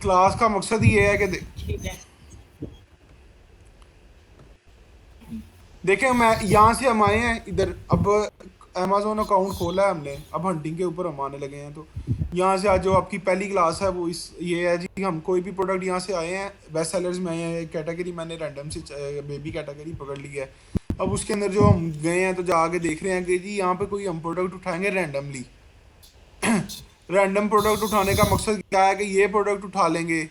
Class का मकसद ये है कि ठीक है। देखें, मैं यहाँ से हम आए हैं इधर। अब अमेजोन अकाउंट खोला है हमने, अब हंटिंग के ऊपर हम आने लगे हैं। तो यहाँ से आज जो आपकी पहली क्लास है वो इस ये है जी। हम कोई भी प्रोडक्ट यहाँ से आए हैं, बेस्ट सेलर्स में आए हैं, कैटेगरी मैंने रैंडम से बेबी कैटेगरी पकड़ ली है। अब उसके अंदर जो हम गए हैं तो जाके देख रहे हैं कि जी यहाँ पे कोई हम प्रोडक्ट उठाएंगे रैंडमली। रैंडम प्रोडक्ट उठाने का मकसद क्या है कि ये प्रोडक्ट उठा लेंगे।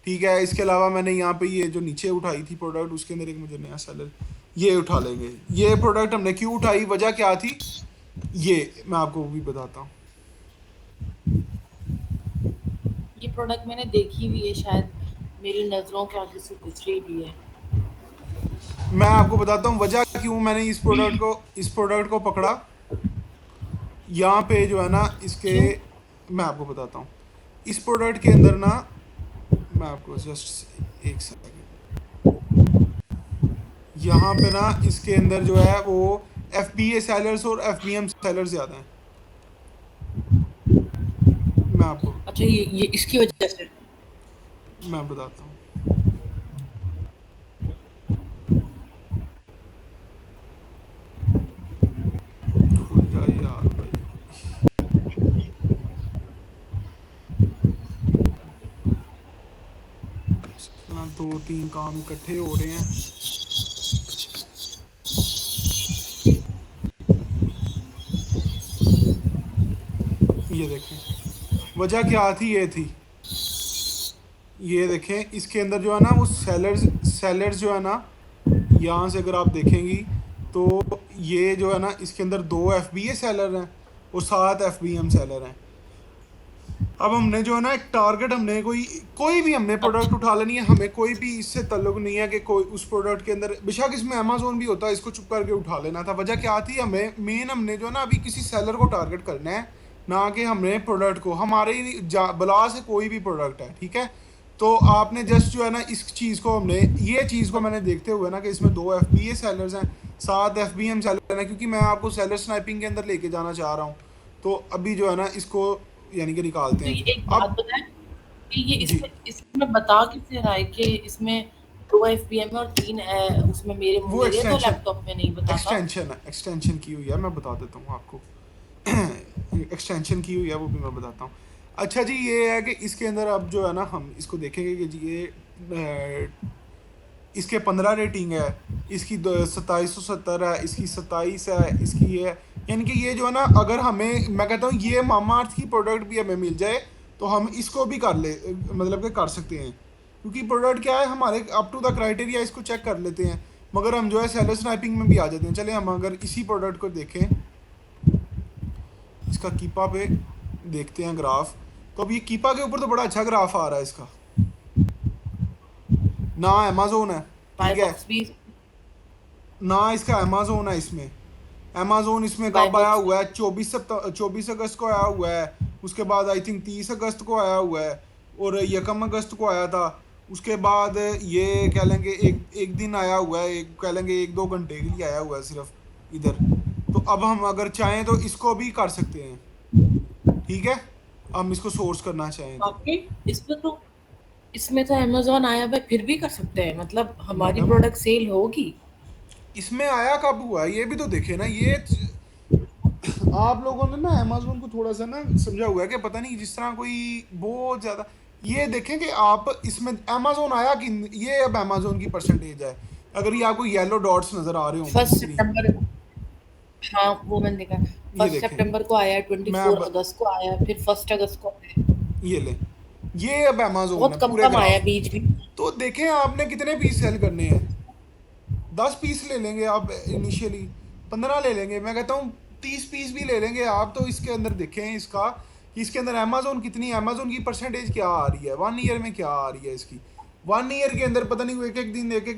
ठीक है, इसके अलावा मैंने यहाँ पे ये जो नीचे उठाई थी प्रोडक्ट, उसके अंदर एक मुझे नया सेलर, ये उठा लेंगे। ये प्रोडक्ट हमने क्यों उठाई, वजह क्या थी, ये मैं आपको भी बताता हूँ। ये प्रोडक्ट मैंने देखी हुई है, शायद मेरी नज़रों के आगे से गुजरी भी है। मैं आपको बताता हूँ वजह क्यों मैंने इस प्रोडक्ट को पकड़ा। यहाँ पे जो है ना इसके, क्यों? मैं आपको बताता हूँ इस प्रोडक्ट के अंदर ना। मैं आपको जस्ट एक सेकंड, यहाँ पे ना इसके अंदर जो है वो एफ बी ए सेलर्स और एफ बी एम सेलर्स ज़्यादा हैं। मैं आपको अच्छा, ये इसकी वजह से। मैं बताता हूँ। खुल जाए यार भाई। ना दो तीन काम इकट्ठे हो रहे हैं। ये देखें, वजह क्या थी, ये थी, ये देखें इसके अंदर जो है ना वो सेलर्स सेलर्स जो है ना, यहाँ से अगर आप देखेंगी तो ये जो है ना इसके अंदर दो एफ बी ए सेलर हैं और 7 एफ बी एम सेलर हैं। अब हमने जो है ना एक टारगेट, हमने कोई कोई भी हमने प्रोडक्ट अच्छा। उठा लेनी है। हमें कोई भी इससे ताल्लुक नहीं है कि कोई उस प्रोडक्ट के अंदर, बेशक इसमें अमेजोन भी होता है, इसको चुप करके उठा लेना था। वजह क्या थी, हमें मेन हमने जो है ना अभी किसी सेलर को टारगेट करना है, ना कि हमने प्रोडक्ट को। हमारे ही बला से कोई भी प्रोडक्ट है, ठीक है। तो आपने जस्ट जो है ना इस चीज़ को, हमने ये चीज़ को मैंने देखते हुए ना कि इसमें दो एफ बी ए सेलर्स हैं, 7 एफ बी एम सेलर हैं, क्योंकि मैं आपको सेलर स्नाइपिंग के अंदर लेके जाना चाह रहा हूँ। तो अभी जो है ना इसको यानी कि निकालते तो हैं। ये एक बात अब बताएं कि ये जी, इसमें बता किससे रहा है कि इसमें 2 एफबीएम है और 3 उसमें मेरे वो मेरे तो एक्सटेंशन लैपटॉप में नहीं बताता। एक्सटेंशन की हुई है, मैं बता देता हूँ आपको। एक्सटेंशन की हुई है वो भी मैं बताता हूँ। अच्छा जी, ये है कि इसके अंदर अब जो है ना हम इसको देखेंगे कि जी ये इसके 15 रेटिंग है, इसकी 2770 है, इसकी 27 है, इसकी ये है। यानी कि ये जो है ना, अगर हमें, मैं कहता हूँ ये मामा अर्थ की प्रोडक्ट भी हमें मिल जाए तो हम इसको भी कर ले, मतलब कि कर सकते हैं। क्योंकि प्रोडक्ट क्या है हमारे अप टू द क्राइटेरिया, इसको चेक कर लेते हैं। मगर हम जो है सेलर स्नैपिंग में भी आ जाते हैं। चले हम अगर इसी प्रोडक्ट को देखें, इसका कीपा पे देखते हैं ग्राफ। तो अब ये कीपा के ऊपर तो बड़ा अच्छा ग्राफ आ रहा है इसका, ना अमेजोन है, बाय ठीक है, बॉक्स भी। ना इसका अमेजोन है इसमें। अमेजोन इसमें बाय कब आया बॉक्स हुआ है, 24 अगस्त को आया हुआ है। उसके बाद आई थिंक 30 अगस्त को आया हुआ है, और 1 अगस्त को आया था। उसके बाद ये कह लेंगे एक एक दिन आया हुआ है, एक कह लेंगे 1-2 घंटे के लिए आया हुआ है सिर्फ इधर। तो अब हम अगर चाहें तो इसको भी कर सकते हैं, ठीक है। हम इसको सोर्स करना चाहें तो। आपके इसमें तो इसमें तो अमेज़न आया हुआ है, फिर भी कर सकते हैं, मतलब हमारी मैडम, प्रोडक्ट सेल होगी। इसमें आया कब हुआ है ये भी तो देखे ना। ये आप लोगों ने ना अमेजोन को थोड़ा सा ना समझा हुआ है कि पता नहीं, जिस तरह कोई बहुत ज़्यादा। ये देखें कि आप इसमें अमेजोन आया कि ये अब अमेजोन की परसेंटेज है, अगर ये आपको येलो डॉट्स नज़र आ रहे होंगे फर्स्ट स्क्रीन। सितंबर, हाँ वो मैंने देखा। ये फर्स्ट देखें, सितंबर को आया, ट्वेंटी मैं फोर अब अगस्त को आया, फिर 1 अगस्त को आया। ये ले, ये अब अमेजोन बहुत है कम पूरे कम आया ग्राफ। बीच बीच। तो देखें आपने कितने पीस सेल करने हैं। 10 पीस ले लेंगे आप इनिशियली, 15 ले लेंगे, मैं कहता हूँ 30 पीस भी ले लेंगे आप। तो इसके अंदर देखें इसका कि इसके अंदर अमेजोन कितनी, अमेजोन की परसेंटेज क्या आ रही है 1 ईयर में, क्या आ रही है इसकी 1 ईयर के अंदर। पता नहीं वो एक एक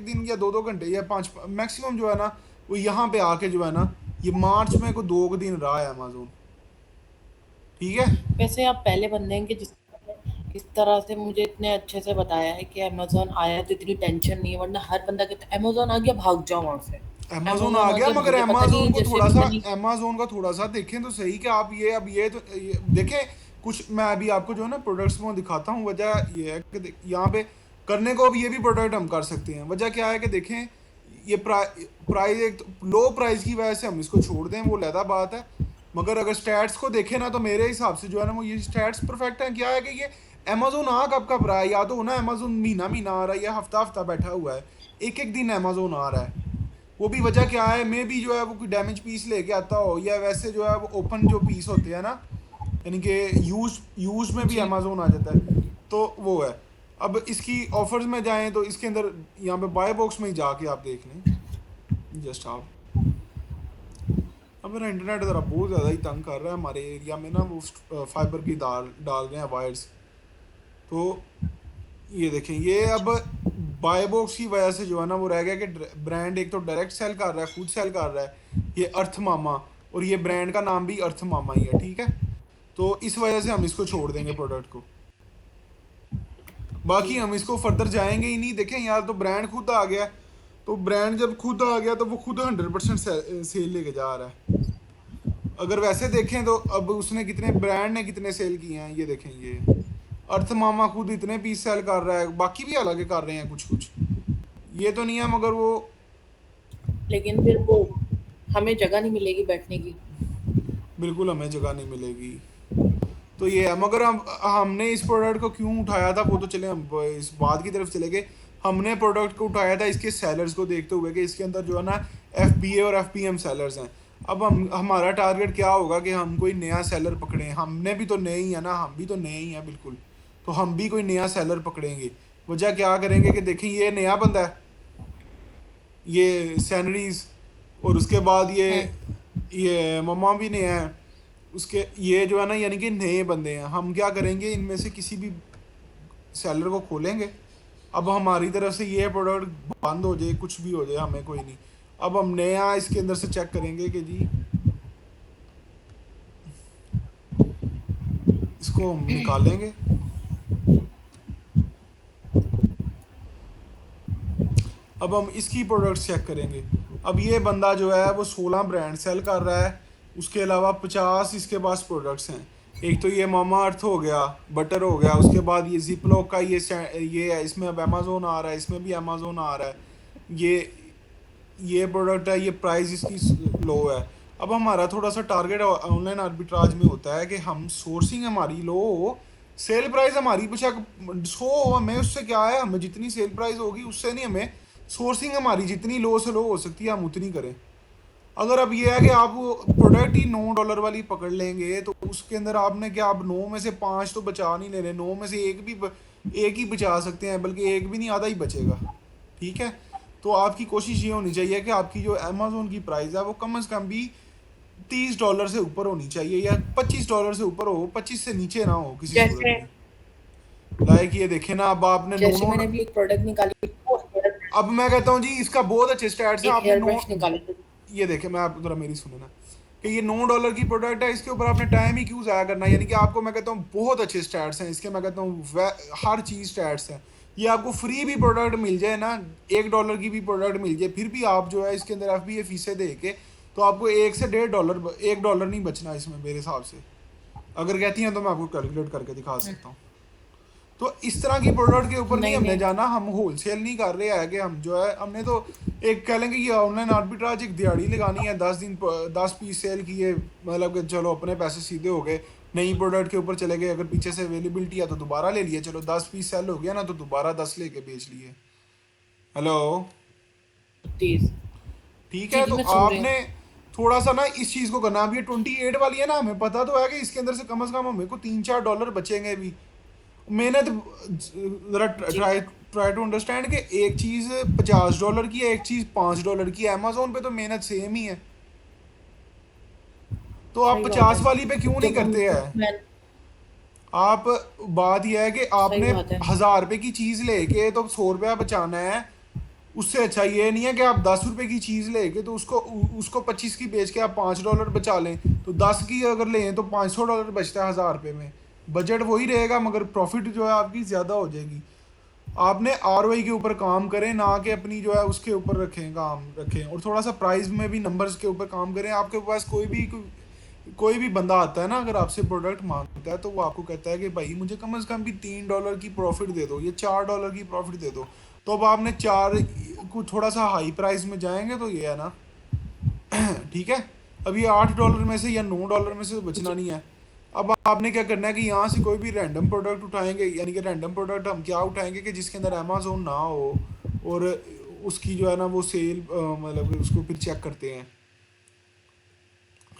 दिन या 2-2 घंटे या 5 मैक्सिमम जो है ना, वो यहाँ पे आके जो है ना, ये मार्च में को 2 दिन रहा है अमेजोन, ठीक है। वैसे आप पहले बंदे हैं कि जिस तरह से मुझे इतने अच्छे से बताया है कि अमेज़न आया तो इतनी टेंशन नहीं है, वरना हर बंदा कहता है अमेज़न आ गया भाग जाओ वहाँ से। अमेजोन अमेज़न आ आ गया, गया मगर भाग जाओ, पता अमेजोन नहीं को जैसे थोड़ा सा, पता नहीं। अमेजोन का थोड़ा सा देखें तो सही कि आप ये अब ये तो ये देखें। कुछ मैं अभी आपको जो है ना प्रोडक्ट्स में दिखाता हूँ। वजह ये है कि यहाँ पे करने को अब ये भी प्रोडक्ट हम कर सकते हैं। वजह क्या है कि देखें, ये प्राइस एक लो प्राइस की वजह से हम इसको छोड़ दें, वो लहदा बात है। मगर अगर स्टैट्स को देखें ना, तो मेरे हिसाब से जो है ना वो ये स्टैट्स परफेक्ट हैं। क्या है कि ये अमेजोन आ कब रहा है, या तो ना अमेजोन महीना महीना आ रहा है, या हफ्ता हफ्ता बैठा हुआ है, एक एक दिन अमेजोन आ रहा है। वो भी वजह क्या है, मे भी जो है वो कोई डैमेज पीस लेके आता हो, या वैसे जो है वो ओपन जो पीस होते हैं ना, यानी कि यूज में भी जी। अमेजोन आ जाता है, तो वो है। अब इसकी ऑफर्स में जाएं तो इसके अंदर यहाँ पे बाय बॉक्स में ही जाके आप देख लें जस्ट आप। अब मेरा इंटरनेट ज़रा बहुत ज़्यादा ही तंग कर रहा है। हमारे एरिया में ना वो फाइबर की डाल डाल रहे हैं वायर्स। तो ये देखें, ये अब बाय बॉक्स की वजह से जो है ना वो रह गया कि ब्रांड एक तो डायरेक्ट सेल कर रहा है, खुद सेल कर रहा है ये अर्थ मामा, और ये ब्रांड का नाम भी अर्थ मामा ही है, ठीक है। तो इस वजह से हम इसको छोड़ देंगे प्रोडक्ट को। जी। बाकी हम इसको फर्दर जाएंगे ही नहीं। देखें यार, तो ब्रांड खुद आ गया, तो ब्रांड जब खुद आ गया तो वो खुद 100% सेल लेके जा रहा है। अगर वैसे देखें तो अब उसने कितने, ब्रांड ने कितने सेल किए हैं, ये देखें, ये अर्थ मामा खुद इतने पीस सेल कर रहा है, बाकी भी अलग कर रहे हैं कुछ कुछ, ये तो नहीं है, मगर वो लेकिन फिर वो हमें जगह नहीं मिलेगी बैठने की। बिल्कुल हमें जगह नहीं मिलेगी। तो ये है। मगर हम हमने इस प्रोडक्ट को क्यों उठाया था, वो तो चले हम इस बात की तरफ चले गए। हमने प्रोडक्ट को उठाया था इसके सेलर्स को देखते हुए कि इसके अंदर जो है ना FBA और FPM सेलर्स हैं। अब हमारा टारगेट क्या होगा कि हम कोई नया सेलर पकड़ें। हमने भी तो नए ही है ना, हम भी तो नए ही हैं बिल्कुल। तो हम भी कोई नया सेलर पकड़ेंगे। वजह क्या करेंगे कि देखें, ये नया बंदा है, ये सैनरीज, और उसके बाद हुँ। ये मम्मा भी नया है, उसके ये जो है ना, यानी कि नए बंदे हैं। हम क्या करेंगे, इनमें से किसी भी सेलर को खोलेंगे। अब हमारी तरफ से ये प्रोडक्ट बंद हो जाए, कुछ भी हो जाए, हमें कोई नहीं। अब हम नया इसके अंदर से चेक करेंगे कि जी इसको हम निकालेंगे। अब हम इसकी प्रोडक्ट चेक करेंगे। अब ये बंदा जो है वो 16 ब्रांड सेल कर रहा है। उसके अलावा 50 इसके पास प्रोडक्ट्स हैं। एक तो ये मामा अर्थ हो गया, बटर हो गया, उसके बाद ये जिपलॉक का ये है, इसमें अब अमेजोन आ रहा है, इसमें भी अमेजोन आ रहा है। ये ये प्रोडक्ट है, ये प्राइस इसकी लो है। अब हमारा थोड़ा सा टारगेट ऑनलाइन आर्बिट्राज में होता है कि हम सोर्सिंग हमारी लो हो, सेल प्राइस हमारी बेशक 100 हो, हमें उससे क्या है, हमें जितनी सेल प्राइस होगी उससे नहीं, हमें सोर्सिंग हमारी जितनी लो से लो हो सकती है हम उतनी करें। अगर अब ये है कि आप प्रोडक्ट ही $9 वाली पकड़ लेंगे, तो उसके अंदर आपने क्या, आप 9 में से 5 तो बचा नहीं ले रहे, 9 में से एक ही बचा सकते हैं, बल्कि एक भी नहीं, आधा ही बचेगा, ठीक है। तो आपकी कोशिश ये होनी चाहिए कि आपकी जो अमेजोन की प्राइस है वो कम से कम भी $30 से ऊपर होनी चाहिए, या $25 से ऊपर हो, 25 से नीचे ना हो किसी सूरत जैसे में। लाइक ये देखे ना, अब आपने नो जैसे नो मैंने अभी एक प्रोडक्ट निकाली, वो हेयर अब मैं कहता हूँ जी, इसका बहुत अच्छे स्टैट्स हैं। एक आपने हेयर नो ब्रश निकाले थे। ये देखे, मैं आप जरा मेरी सुने ना, कि ये $9 की प्रोडक्ट है, इसके ऊपर आपने टाइम ही क्यों ज़ाया करना है। यानी कि आपको, मैं कहता हूँ, बहुत अच्छे स्टैट्स हैं इसके, मैं कहता हूँ हर चीज़ स्टैट्स हैं। ये आपको फ्री भी प्रोडक्ट मिल जाए ना, $1 की भी प्रोडक्ट मिल जाए, फिर भी आप जो है इसके अंदर FBA फीसें दे के, तो आपको 1 से $1.5, $1 नहीं बचना इसमें मेरे हिसाब से। अगर कहती हैं तो मैं आपको कैलकुलेट करके दिखा हुँ। सकता हूँ। तो इस तरह की प्रोडक्ट के ऊपर नहीं नहीं, हमने नहीं। जाना। हम होलसेल नहीं कर रहे हैं कि हम जो है, हमने तो एक कह लेंगे, ये ऑनलाइन आर्बिट्राज एक दिहाड़ी लगानी है, 10 पीस सेल किए, मतलब कि चलो अपने पैसे सीधे हो गए, नई प्रोडक्ट के ऊपर चले गए। अगर पीछे से अवेलेबिलिटी है तो दोबारा ले लिए, चलो 10 पीस सेल हो गया ना, तो दोबारा 10 लेके बेच लिए। हेलो, 30। ठीक जी, है। जी, तो मैं सुन रही हूँ। आपने थोड़ा सा ना इस चीज़ को करना। अब ये 28 वाली है ना, हमें पता तो है कि इसके अंदर से कम हमें को $3-4 बचेंगे भी। मेहनत जरा जी। ट्राई टू अंडरस्टैंड कि एक चीज़ $50 की है, एक चीज़ $5 की है। अमेजोन पे तो मेहनत सेम ही है, तो आप सही बात 50 है। वाली पे क्यों नहीं जब हम करते हैं मैं आप। बात यह है कि सही आपने बात है। 1000 रुपए की चीज़ लेके तो ₹100 बचाना है। उससे अच्छा ये नहीं है कि आप 10 रुपए की चीज़ लेके तो उसको 25 की बेच के आप $5 बचा लें। तो 10 की अगर लें तो $500 बचता है 1000 रुपये में। बजट वही रहेगा, मगर प्रॉफिट जो है आपकी ज़्यादा हो जाएगी। आपने ROI के ऊपर काम करें, ना कि अपनी जो है उसके ऊपर रखें, काम रखें। और थोड़ा सा प्राइस में भी नंबर्स के ऊपर काम करें। आपके पास कोई भी बंदा आता है ना, अगर आपसे प्रोडक्ट मांगता होता है तो वो आपको कहता है कि भाई मुझे कम से कम भी $3 की प्रॉफिट दे दो या $4 की प्रॉफिट दे दो। तो अब आपने चार को थोड़ा सा हाई प्राइस में जाएंगे तो ये है ना, ठीक है। अब ये $8 में से या $9 में से तो बचना जी नहीं है। अब आपने क्या करना है कि यहाँ से कोई भी रैंडम प्रोडक्ट उठाएंगे, यानी कि रैंडम प्रोडक्ट हम क्या उठाएंगे कि जिसके अंदर अमेजोन ना हो, और उसकी जो है ना वो सेल, मतलब कि उसको फिर चेक करते हैं।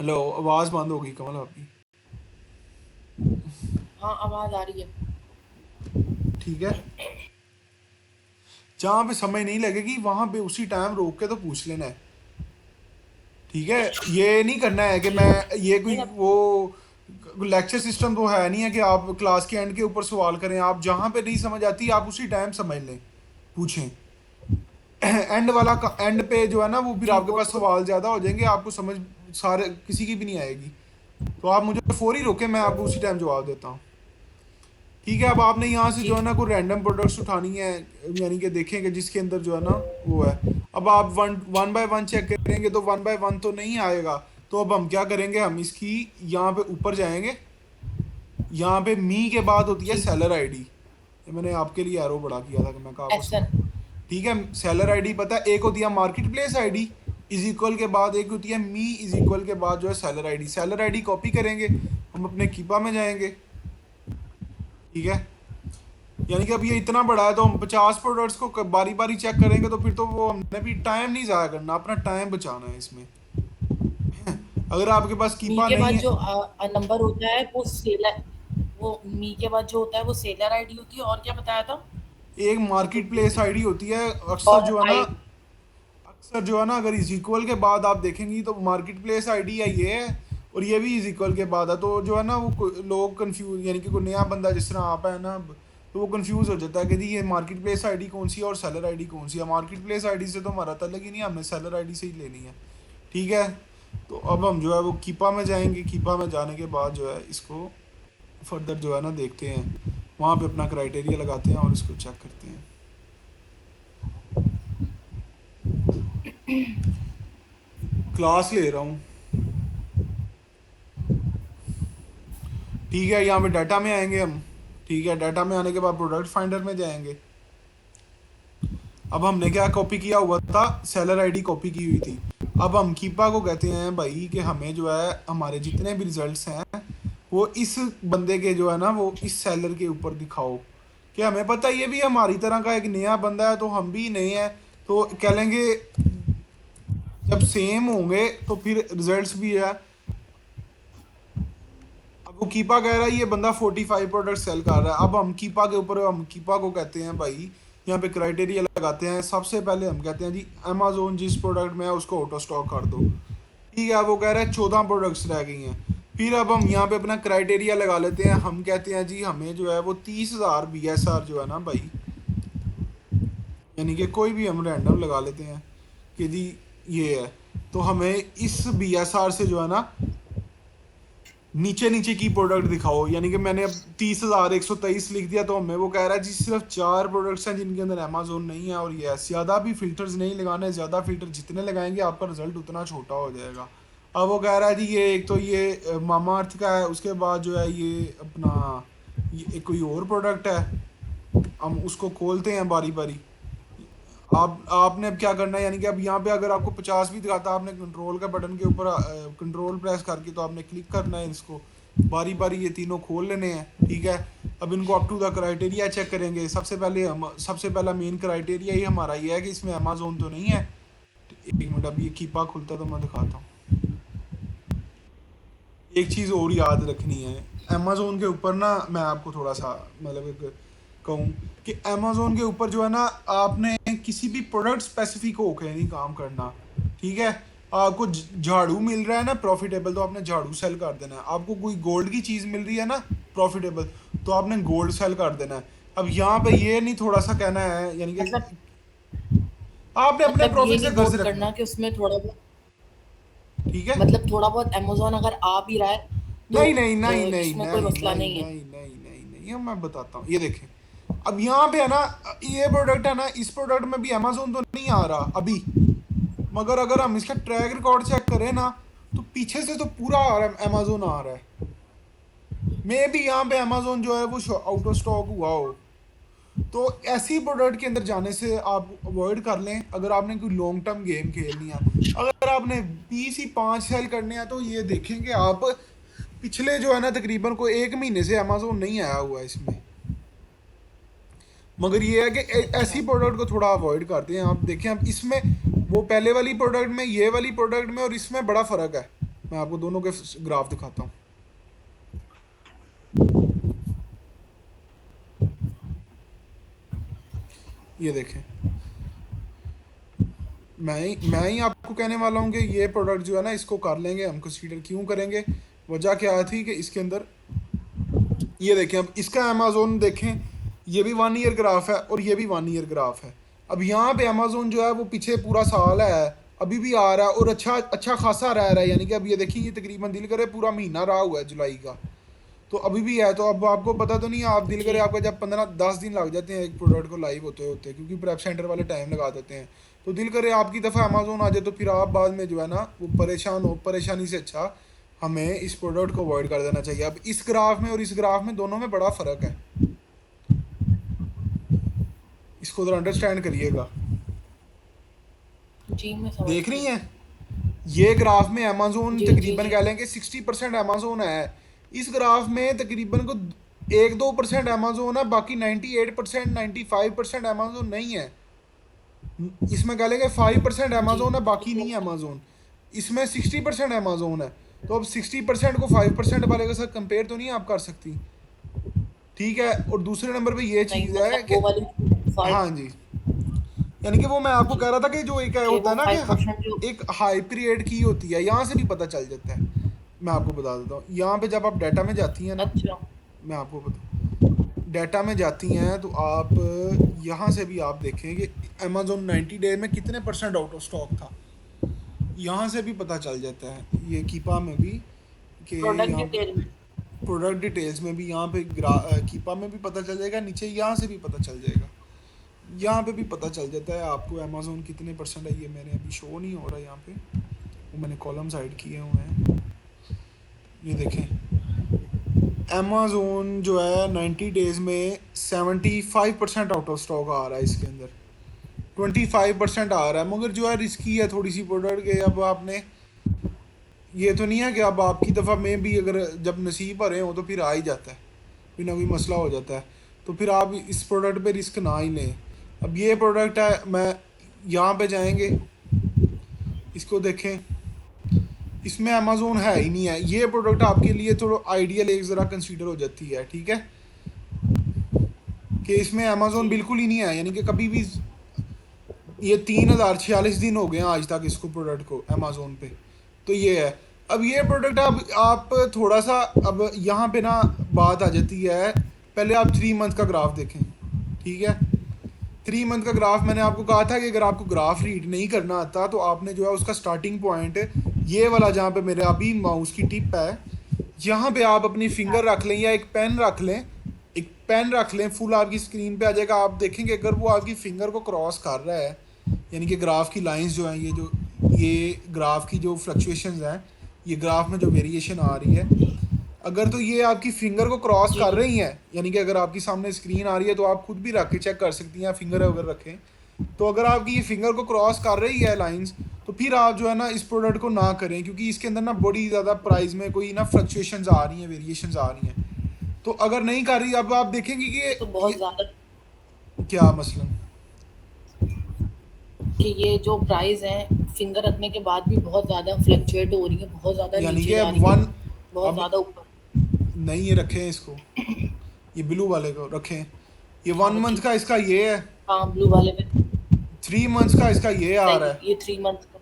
हेलो, आवाज़ बंद हो गई कमल आपकी। हाँ, आवाज आ रही है। ठीक है, जहाँ पे समय नहीं लगेगी वहाँ पे उसी टाइम रोक के तो पूछ लेना है। ठीक है, ये नहीं करना है कि ठीक मैं ये नहीं कोई अब। वो लेक्चर सिस्टम तो है नहीं है कि आप क्लास के एंड के ऊपर सवाल करें। आप जहाँ पे नहीं समझ आती आप उसी टाइम समझ लें, पूछें। एंड वाला का एंड पे जो है ना वो फिर जी आपके वो पास तो सवाल ज़्यादा हो जाएंगे, आपको समझ सारे किसी की भी नहीं आएगी। तो आप मुझे फौरी रोकें, मैं आपको उसी टाइम जवाब देता हूँ। ठीक है, अब आपने यहाँ से जो जी है ना कोई रैंडम प्रोडक्ट्स उठानी है, यानी कि देखेंगे जिसके अंदर जो है ना वो है। अब आप one one by one check करेंगे तो वन बाय वन तो नहीं आएगा। तो अब हम क्या करेंगे, हम इसकी यहाँ पे ऊपर जाएंगे। यहाँ पे मी के बाद होती है जी सेलर आईडी। ये मैंने आपके लिए एरो बड़ा किया था कि मैं कहा आपको एसन। समझ। ठीक है, सेलर आईडी पता है, एक होती है market place ID is equal के बाद, एक होती है मी इज इक्वल के बाद जो है seller ID. Seller ID copy करेंगे, हम अपने कीपा में जाएंगे। ठीक है, यानी कि अब ये इतना बड़ा है तो हम 50 प्रोडक्ट्स को बारी बारी चेक करेंगे तो फिर तो वो हमने भी टाइम नहीं ज़ाया करना, अपना टाइम बचाना है इसमें। अगर आपके पास मी कीपा के नहीं बाद है, जो नंबर होता है वो सेलर, वो मी के बाद जो होता है वो सेलर आईडी होती है, और क्या बताया था? एक मार्केट प्लेस आईडी होती है। अक्सर और जो है ना, आई। अक्सर जो है ना अगर इज इक्वल के बाद आप देखेंगी तो मार्केट प्लेस आईडी है ये है, और ये भी इज इक्वल के बाद है। तो जो है ना वो लोग कंफ्यूज, यानी कि कोई नया बंदा जिस तरह आप है ना अब, तो वो कंफ्यूज हो जाता है कि जी ये मार्केट प्लेस आईडी कौन सी है और सेलर आईडी कौन सी है। मार्केट प्लेस आईडी से तो हमारा तल्लक ही नहीं है, हमें सेलर आईडी से ही लेनी है। ठीक है, तो अब हम जो है वो कीपा में जाएंगे। कीपा में जाने के बाद जो है इसको फर्दर जो है ना देखते हैं, वहाँ पे अपना क्राइटेरिया लगाते हैं और इसको चेक करते हैं। क्लास ले रहा हूँ। ठीक है, यहाँ पे डाटा में आएंगे हम। ठीक है, डाटा में आने के बाद प्रोडक्ट फाइंडर में जाएंगे। अब हमने क्या कॉपी किया हुआ था, सेलर आईडी कॉपी की हुई थी। अब हम कीपा को कहते हैं भाई कि हमें जो है हमारे जितने भी रिजल्ट्स हैं वो इस बंदे के जो है ना वो इस सेलर के ऊपर दिखाओ। कि हमें पता है ये भी हमारी तरह का एक नया बंदा है, तो हम भी नए हैं, तो कह लेंगे जब सेम होंगे तो फिर रिजल्ट्स भी है। अब वो कीपा कह रहा है ये बंदा 45 प्रोडक्ट सेल कर रहा है। अब हम कीपा के ऊपर, हम कीपा को कहते हैं भाई, यहाँ पे क्राइटेरिया लगाते हैं। सबसे पहले हम कहते हैं जी अमेजोन जिस प्रोडक्ट में है उसको ऑटो स्टॉक कर दो। ठीक है, वो कह रहा है 14 प्रोडक्ट्स रह गई हैं। फिर अब हम यहाँ पे अपना क्राइटेरिया लगा लेते हैं। हम कहते हैं जी हमें जो है वो 30,000 BSR जो है ना भाई, यानी कि कोई भी हम रैंडम लगा लेते हैं कि जी ये है। तो हमें इस BSR से जो है ना नीचे नीचे की प्रोडक्ट दिखाओ। यानी कि मैंने अब 30,123 लिख दिया, तो हमें वो कह रहा है जी सिर्फ 4 प्रोडक्ट्स हैं जिनके अंदर अमेजोन नहीं है। और ये है, ज़्यादा भी फिल्टर्स नहीं लगाने, ज़्यादा फिल्टर जितने लगाएंगे आपका रिजल्ट उतना छोटा हो जाएगा। अब वो कह रहा है जी ये एक तो ये मामा अर्थ का है, उसके बाद जो है ये अपना ये एक कोई और प्रोडक्ट है। हम उसको खोलते हैं बारी बारी। आप आपने अब क्या करना है, यानी कि अब यहाँ पे अगर आपको 50 भी दिखाता है, आपने कंट्रोल का बटन के ऊपर कंट्रोल प्रेस करके तो आपने क्लिक करना है इसको। बारी बारी ये तीनों खोल लेने हैं। ठीक है, अब इनको up to the criteria check करेंगे। सबसे पहला मेन क्राइटेरिया ही हमारा ये है कि इसमें अमेजोन तो नहीं है। एक मिनट, अब ये कीपा खुलता तो मैं दिखाता हूँ। एक चीज़ और याद रखनी है, अमेजोन के ऊपर ना मैं आपको थोड़ा सा मतलब एक कहूँ कि अमेजोन के ऊपर जो है ना आपने किसी भी प्रोडक्ट स्पेसिफिक होके नहीं काम करना। ठीक है, आपको झाड़ू मिल रहा है ना प्रॉफिटेबल, तो आपने झाड़ू सेल कर देना है। आपको कोई गोल्ड की चीज़ मिल रही है ना प्रॉफिटेबल, तो आपने गोल्ड सेल कर देना है। अब यहाँ पे ये नहीं थोड़ा सा कहना है, यानी कि मतलब आपने अपने मतलब ये प्रॉफिट से नहीं गर्ज वोट रखना करना है। कि उसमें थोड़ा बहुत, ठीक है, मतलब थोड़ा बहुत अमेज़न अगर आ भी रहा है तो नहीं नहीं नहीं नहीं इसमें कोई नहीं मसला नहीं नहीं है। नहीं नहीं नहीं नहीं, ये मैं बताता हूँ। ये देखें, अब यहाँ पे है ना ये प्रोडक्ट है ना, इस प्रोडक्ट में भी अमेजोन तो नहीं आ रहा अभी, मगर अगर हम इसका ट्रैक रिकॉर्ड चेक करें ना तो पीछे से तो पूरा आ रहा है, अमेजोन आ रहा है। मे भी यहाँ पे अमेजोन जो है वो आउट ऑफ स्टॉक हुआ हो। तो ऐसी प्रोडक्ट के अंदर जाने से आप अवॉइड कर लें अगर आपने कोई लॉन्ग टर्म गेम खेलनी है। अगर आपने 20 ही 5 सेल करने हैं तो ये देखेंगे आप पिछले जो है ना तकरीबन को 1 महीने से अमेजोन नहीं आया हुआ है इसमें। मगर ये है कि ऐसी अच्छा। प्रोडक्ट को थोड़ा अवॉइड करते हैं। आप देखें अब इसमें वो पहले वाली प्रोडक्ट में ये वाली प्रोडक्ट में और इसमें बड़ा फ़र्क है। मैं आपको दोनों के ग्राफ दिखाता हूँ। ये देखें, मैं ही आपको कहने वाला हूँ कि ये प्रोडक्ट जो है ना इसको कर लेंगे हम कंसीडर। क्यों करेंगे? वजह क्या थी कि इसके अंदर ये देखें, अब इसका अमेजोन देखें, ये भी 1 ईयर ग्राफ है और ये भी 1 ईयर ग्राफ है। अब यहाँ पे अमेजोन जो है वो पीछे पूरा साल है, अभी भी आ रहा है और अच्छा अच्छा खासा रह रहा है। यानी कि अब ये देखिए, ये तकरीबन दिल करे पूरा महीना रहा हुआ है जुलाई का, तो अभी भी है। तो अब आपको पता तो नहीं है, आप दिल करे जी। आपका जब 15-10 दिन लग जाते हैं एक प्रोडक्ट को लाइव होते होते, क्योंकि प्रेप सेंटर वाले टाइम लगा देते हैं। तो दिल करे आपकी दफ़ा अमेजोन आ जाए तो फिर आप बाद में जो है ना वो परेशान हो। परेशानी से अच्छा हमें इस प्रोडक्ट को अवॉइड कर देना चाहिए। अब इस ग्राफ में और इस ग्राफ में दोनों में बड़ा फ़र्क है, इसको ज़रा अंडरस्टैंड करिएगा। जी, मैं समझ देख रही गई। हैं, ये ग्राफ में अमेजोन जी, जी, तकरीबन जी। कह लें कि 60% अमेजोन है। इस ग्राफ में तकरीबन को 1-2% अमेजोन है, बाकी 98% 95% अमेजोन नहीं है। इसमें कह लेंगे 5% जी, अमेजोन है, तो बाकी नहीं है अमेजोन। इसमें 60% अमेजोन है। तो अब 60% को 5% वाले के साथ कंपेयर तो नहीं आप कर सकती, ठीक है। और दूसरे नंबर पे ये नहीं, चीज़ है मतलब कि वो वाली 5 हाँ जी, यानी कि वो मैं आपको जी, कह रहा था कि जो एक कि होता वो है ना कि 5% जो एक हाई पीरियड की होती है, यहाँ से भी पता चल जाता है। मैं आपको बता देता हूँ, यहाँ पे जब आप डाटा में जाती हैं ना, अच्छा, मैं आपको बता, डाटा में जाती हैं तो आप यहाँ से भी आप देखें कि अमेजोन 90 डे में कितने परसेंट आउट ऑफ स्टॉक था, यहाँ से भी पता चल जाता है। ये कीपा में भी कि प्रोडक्ट यहाँ डिटेल में। प्रोडक्ट डिटेल्स में भी यहाँ पे कीपा में भी पता चल जाएगा, नीचे यहाँ से भी पता चल जाएगा। यहाँ पे भी पता चल जाता है आपको अमेजोन कितने परसेंट है। ये मैंने अभी शो नहीं हो रहा यहाँ पे, वो मैंने कॉलम साइड किए हुए हैं। ये देखें, अमेजोन जो है 90 डेज में 75% आउट ऑफ स्टॉक आ रहा है, इसके अंदर 25% आ रहा है। मगर जो है रिस्की है थोड़ी सी प्रोडक्ट के। अब आपने ये तो नहीं है कि अब आपकी दफ़ा में भी अगर जब नसीब भरे हो तो फिर आ ही जाता है, कोई ना कोई मसला हो जाता है। तो फिर आप इस प्रोडक्ट पे रिस्क ना ही लें। अब ये प्रोडक्ट है, मैं यहाँ पे जाएंगे, इसको देखें, इसमें अमेजोन है ही नहीं है। ये प्रोडक्ट आपके लिए थोड़ा आइडियल एक ज़रा कंसीडर हो जाती है, ठीक है, कि इसमें अमेजोन जी, बिल्कुल ही नहीं है। यानी कि कभी भी ये 3046 दिन हो गए हैं आज तक इसको प्रोडक्ट को अमेजोन पे। तो ये है। अब ये प्रोडक्ट आप थोड़ा सा, अब यहाँ पे ना बात आ जाती है। पहले आप 3 मंथ का ग्राफ देखें, ठीक है। 3 मंथ का ग्राफ मैंने आपको कहा था कि अगर आपको ग्राफ रीड नहीं करना आता तो आपने जो है उसका स्टार्टिंग पॉइंट ये वाला जहाँ पे मेरे अभी माउस की टिप है, यहाँ पे आप अपनी फिंगर रख लें या एक पेन रख लें। एक पेन रख लें, फुल आपकी स्क्रीन पे आ जाएगा। आप देखेंगे अगर वो आपकी फिंगर को क्रॉस कर रहा है, यानी कि ग्राफ की लाइंस जो हैं, ये ग्राफ की जो फ्लक्चुएशंस हैं, ये ग्राफ में जो वेरिएशन आ रही है, अगर तो ये आपकी फिंगर को क्रॉस जी, कर जी। रही हैं, यानी कि अगर आपकी सामने स्क्रीन आ रही है तो आप खुद भी रख के चेक कर सकती हैं, फिंगर अगर रखें तो अगर आपकी ये फिंगर को क्रॉस कर रही है लाइंस, तो फिर आप जो है ना इस प्रोडक्ट को ना करें, क्योंकि इसके अंदर ना बड़ी ज़्यादा प्राइस में कोई ना फ्लक्चुएशंस आ रही हैं, वेरिएशंस आ रही हैं। तो अगर नहीं कर रही, अब आप देखेंगे कि तो बहुत ये ज़्यादा क्या मसलन, कि ये जो प्राइस है फिंगर रखने के बाद भी बहुत ज़्यादा फ्लक्चुएट हो रही है, बहुत ज़्यादा यानी कि नीचे जा अब रही है, वन, बहुत अब ज़्यादा ऊपर। नहीं ये रखें इसको, ये ब्लू वाले को रखें। ये वन हाँ मंथ जी। का इसका ये है, हाँ, ब्लू वाले में 3 मंथ्स का इसका ये आ रहा सही, है। ये 3 मंथ का।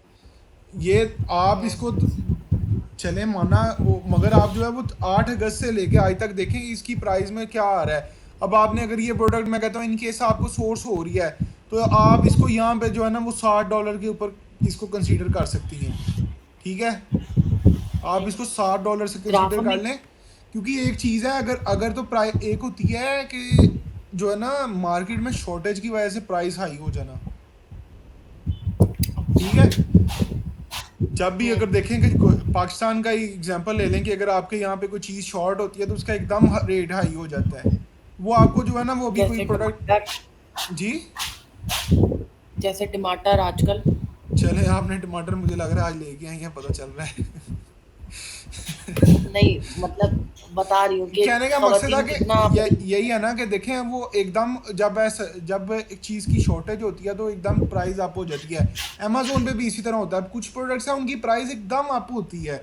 ये आप इसको हुँ, चले माना वो, मगर आप जो है वो 8 अगस्त से लेके आज तक देखें इसकी प्राइस में क्या आ रहा है। अब आपने अगर ये प्रोडक्ट, मैं कहता हूँ इन केस आपको सोर्स हो रही है, तो आप इसको यहाँ पे जो है ना वो $60 के ऊपर इसको कंसीडर कर सकती हैं, ठीक है। आप जी। इसको $60 से ग्राफ कंसीडर में कर लें। क्योंकि एक चीज़ है, अगर अगर तो प्राइस एक होती है कि जो है ना मार्केट में शॉर्टेज की वजह से प्राइस हाई हो जाना, ठीक अच्छा, है। जब भी अगर देखें कि पाकिस्तान का ही एग्जांपल ले लें कि अगर आपके यहाँ पे कोई चीज़ शॉर्ट होती है तो उसका एकदम रेट हाई हो जाता है। वो आपको जो है ना वो अभी कोई जैसे प्रोडक्ट। टमाटर, जी। जैसे टमाटर आजकल। चले आपने टमाटर मुझे लग रहा है आज लेके आई हैं, पता चल रहा है। नहीं मतलब बता रही हूँ कि कहने का मकसद है खवातीन कि कितना यही है ना कि देखें वो एकदम जब एक चीज़ की शॉर्टेज होती है तो एकदम प्राइस अप हो जाती है। अमेजोन पे भी इसी तरह होता है, कुछ प्रोडक्ट्स हैं उनकी प्राइस एकदम अप होती है।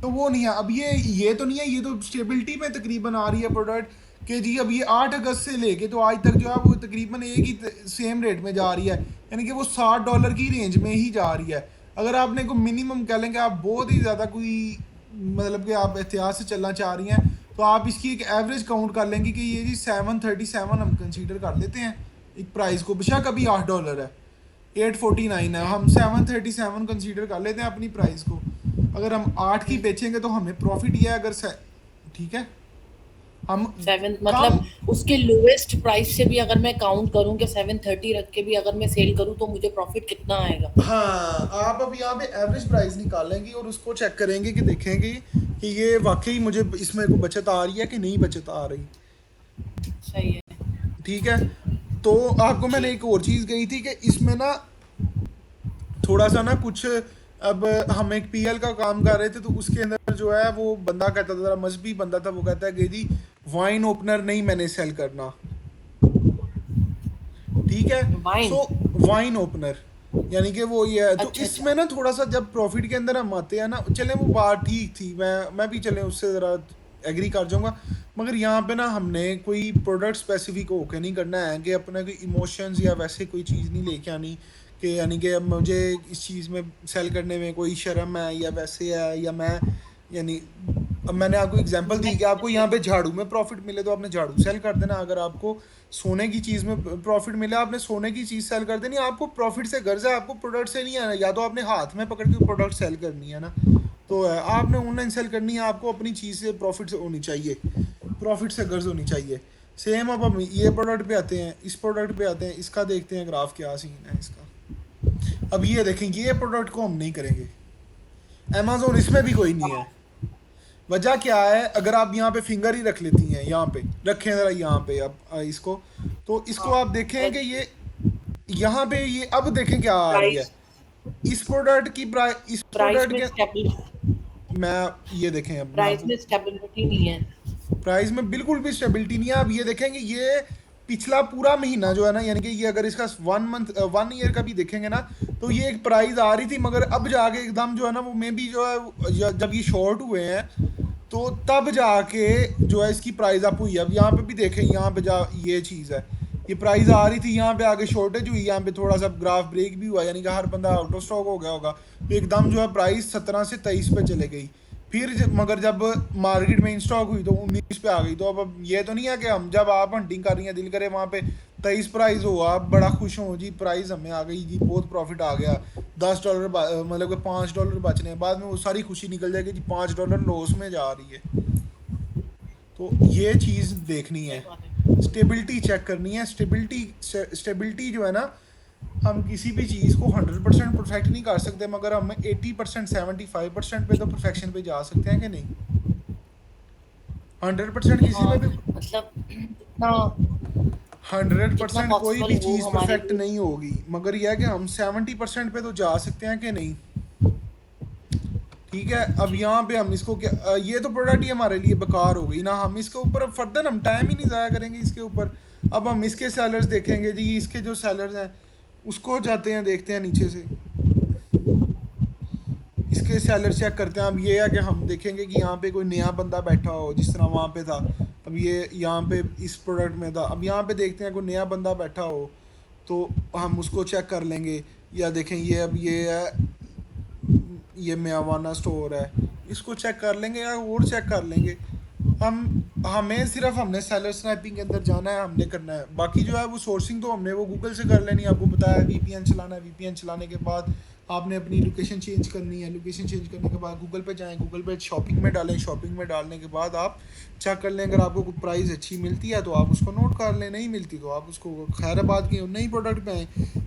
तो वो नहीं है अब ये तो नहीं है, ये तो स्टेबिलिटी में तकरीबन आ रही है प्रोडक्ट कि जी अब ये 8 अगस्त से लेके तो आज तक जो है वो तकरीबन एक ही सेम रेट में जा रही है, यानी कि वो $60 की रेंज में ही जा रही है। अगर आपने को मिनिमम कह लें कि आप बहुत ही ज़्यादा कोई मतलब कि आप एहतियात से चलना चाह रही हैं तो आप इसकी एक एवरेज काउंट कर लेंगे कि ये जी 737 हम कंसीडर कर लेते हैं एक प्राइस को, बेशक अभी $8 है, 849 है, हम 737 कंसीडर कर लेते हैं अपनी प्राइस को। अगर हम 8 की बेचेंगे तो हमें प्रॉफिट ये है, ठीक है, हम सेवन कम। मतलब उसके लोएस्ट प्राइस से भी अगर मैं काउंट करूँ कि 730 रख के भी अगर मैं सेल करूँ तो मुझे प्रॉफिट कितना आएगा? हाँ, आप अब यहाँ पे एवरेज प्राइस निकालेंगे और उसको चेक करेंगे कि देखेंगे कि ये वाकई मुझे इसमें को बचत आ रही है कि नहीं बचत आ रही। सही है। ठीक है। तो आपको मैंने जी। एक और चीज़ कही थी कि इसमें ना थोड़ा सा ना कुछ, अब हम एक पीएल का काम कर रहे थे तो उसके अंदर जो है वो बंदा कहता था, मजहबी बंदा था, वो कहता है कि जी वाइन ओपनर नहीं मैंने सेल करना। ठीक है। वाइन। सो वाइन ओपनर यानी कि वो ये है, तो अच्छा अच्छा। इसमें ना थोड़ा सा जब प्रॉफिट के अंदर हम आते हैं ना, चले वो बात ठीक थी, मैं भी चले उससे ज़रा एग्री कर जाऊंगा, मगर यहाँ पे ना हमने कोई प्रोडक्ट स्पेसिफिक होके नहीं करना है कि अपने कोई इमोशंस या वैसे कोई चीज़ नहीं लेके आनी कि यानी कि अब मुझे इस चीज़ में सेल करने में कोई शर्म है या वैसे है या मैं यानी, अब मैंने आपको एग्जांपल दी मैं कि समझ आपको यहाँ गई। पे झाड़ू में प्रॉफिट मिले तो आपने झाड़ू सेल कर देना, अगर आपको सोने की चीज़ में प्रॉफिट मिले आपने सोने की चीज़ सेल कर देनी। आपको प्रॉफिट से गर्ज है, आपको प्रोडक्ट से नहीं आना, या तो आपने हाथ में पकड़ के प्रोडक्ट सेल करनी है ना, तो आपने ऑनलाइन सेल करनी है, आपको अपनी चीज़ से प्रॉफिट से होनी चाहिए, प्रॉफिट से गर्ज होनी चाहिए। सेम अब हम ये प्रोडक्ट पे आते हैं, इस प्रोडक्ट पे आते हैं, इसका देखते हैं ग्राफ क्या सीन है इसका। अब ये देखें, ये प्रोडक्ट को हम नहीं करेंगे, अमेजोन इसमें भी कोई नहीं है। वजह क्या है, अगर आप यहाँ पे फिंगर ही रख लेती हैं, यहाँ पे रखें ज़रा, यहाँ पे अब इसको, तो इसको हाँ। आप देखें कि ये यहाँ पे ये अब देखें क्या आ रही है। प्राइस। इस प्रोडक्ट की प्राइस, इस प्राइस प्रोडक्ट में के, स्टेबिलिटी। मैं ये देखें अब मैं प्राइस आपको में स्टेबिलिटी नहीं है। प्राइस में बिल्कुल भी स्टेबिलिटी नहीं है। अब ये देखेंगे ये पिछला पूरा महीना जो है ना, यानी कि ये अगर इसका 1 मंथ 1 ईयर का भी देखेंगे ना, तो ये एक प्राइस आ रही थी, मगर अब जाके एकदम जो है ना वो मे बी जो है जब ये शॉर्ट हुए हैं तो तब जाके जो है इसकी प्राइस अप हुई है। अब यहाँ पे भी देखें, यहाँ पे जा ये चीज़ है, ये प्राइस आ रही थी, यहाँ पे आगे शॉर्टेज हुई, यहाँ पे थोड़ा सा ग्राफ ब्रेक भी हुआ, यानी कि हर बंदा आउट ऑफ स्टॉक हो गया होगा, तो एकदम जो है प्राइस 17 से 23 पे चले गई। फिर मगर जब मार्केट में इन स्टॉक हुई तो 19 पे आ गई। तो अब ये तो नहीं है कि हम जब आप हंटिंग कर रही हैं, दिल करे वहाँ पे 23 प्राइस हो, आप बड़ा खुश हो जी प्राइस हमें आ गई जी, बहुत प्रॉफिट आ गया, $10 मतलब कि $5 बचने, बाद में वो सारी खुशी निकल जाएगी जी $5 लॉस में जा रही है। तो ये चीज़ देखनी सही है, बात है। स्टेबिलिटी चेक करनी है। स्टेबिलिटी जो है ना, हम किसी भी चीज़ को 100% परफेक्ट नहीं कर सकते, मगर हम 80% 75% पे तो परफेक्शन पे जा सकते हैं कि नहीं। 100% किसी हाँ में भी, मतलब जितना 100% कोई पॉसिबल भी हो चीज़ हमारे परफेक्ट लिए। नहीं होगी, मगर यह है कि हम 70% पे तो जा सकते हैं कि नहीं। ठीक है। अब जी। यहाँ पे हम इसको क्या, ये तो प्रोडक्ट ही हमारे लिए बेकार हो गई ना, हम इसके ऊपर अब फर्दर हम टाइम ही नहीं ज़ाया करेंगे इसके ऊपर। अब हम इसके सेलर्स देखेंगे जी, इसके जो सेलर्स हैं उसको जाते हैं देखते हैं नीचे से, इसके सेलर चेक करते हैं। अब ये है कि हम देखेंगे कि यहाँ पे कोई नया बंदा बैठा हो जिस तरह वहाँ पे था, अब ये यहाँ पे इस प्रोडक्ट में था, अब यहाँ पे देखते हैं कोई नया बंदा बैठा हो तो हम उसको चेक कर लेंगे। या देखें ये अब ये है, ये मियावाना स्टोर है, इसको चेक कर लेंगे या और चेक कर लेंगे। हमें सिर्फ हमने सेलर स्नैपिंग के अंदर जाना है, हमने करना है। बाकी जो है वो सोर्सिंग तो हमने वो गूगल से कर लेनी है। आपको बताया वीपीएन चलाना है, वीपीएन चलाने के बाद आपने अपनी लोकेशन चेंज करनी है। लोकेशन चेंज करने के बाद गूगल पे जाएं, गूगल पे शॉपिंग में डालें, शॉपिंग में डालने के बाद आप चेक कर लें। अगर आपको कोई प्राइस अच्छी मिलती है तो आप उसको नोट कर लें, नहीं मिलती तो आप उसको खैराबाद के नई प्रोडक्ट पे आएँ।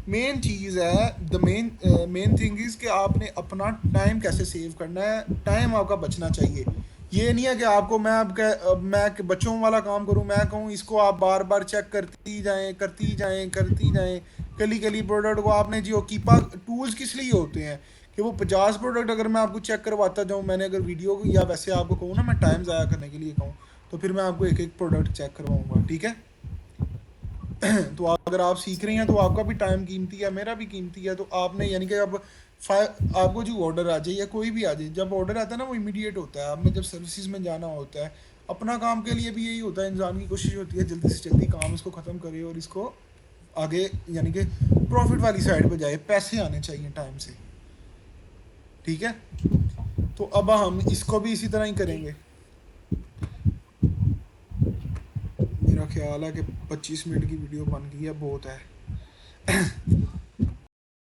मेन चीज़ है, द मेन थिंग इज़ कि आपने अपना टाइम कैसे सेव करना है। टाइम आपका बचना चाहिए। ये नहीं है कि आपको मैं बच्चों वाला काम करूं, मैं कहूँ इसको आप बार बार चेक करती जाएं करती जाएं करती जाएं। कली कली प्रोडक्ट को आपने जो कीपा टूल्स किस लिए होते हैं कि वो 50 प्रोडक्ट अगर मैं आपको चेक करवाता जाऊं, मैंने अगर वीडियो को या वैसे आपको कहूँ ना, मैं टाइम ज़ाया करने के लिए कहूँ, तो फिर मैं आपको एक एक प्रोडक्ट चेक करवाऊंगा, ठीक है। तो अगर आप सीख रही हैं तो आपका भी टाइम कीमती है, मेरा भी कीमती है। तो आपने यानी कि अब आपको जो ऑर्डर आ जाए या कोई भी आ जाए, जब ऑर्डर आता है ना वो इमीडिएट होता है। आपने जब सर्विसेज में जाना होता है, अपना काम के लिए भी यही होता है। इंसान की कोशिश होती है जल्दी से जल्दी काम इसको ख़त्म करे और इसको आगे यानी कि प्रॉफिट वाली साइड पे जाए, पैसे आने चाहिए टाइम से, ठीक है। तो अब हम इसको भी इसी तरह ही जी। करेंगे। मेरा ख्याल है कि 25 मिनट की वीडियो बन गई है, बहुत है।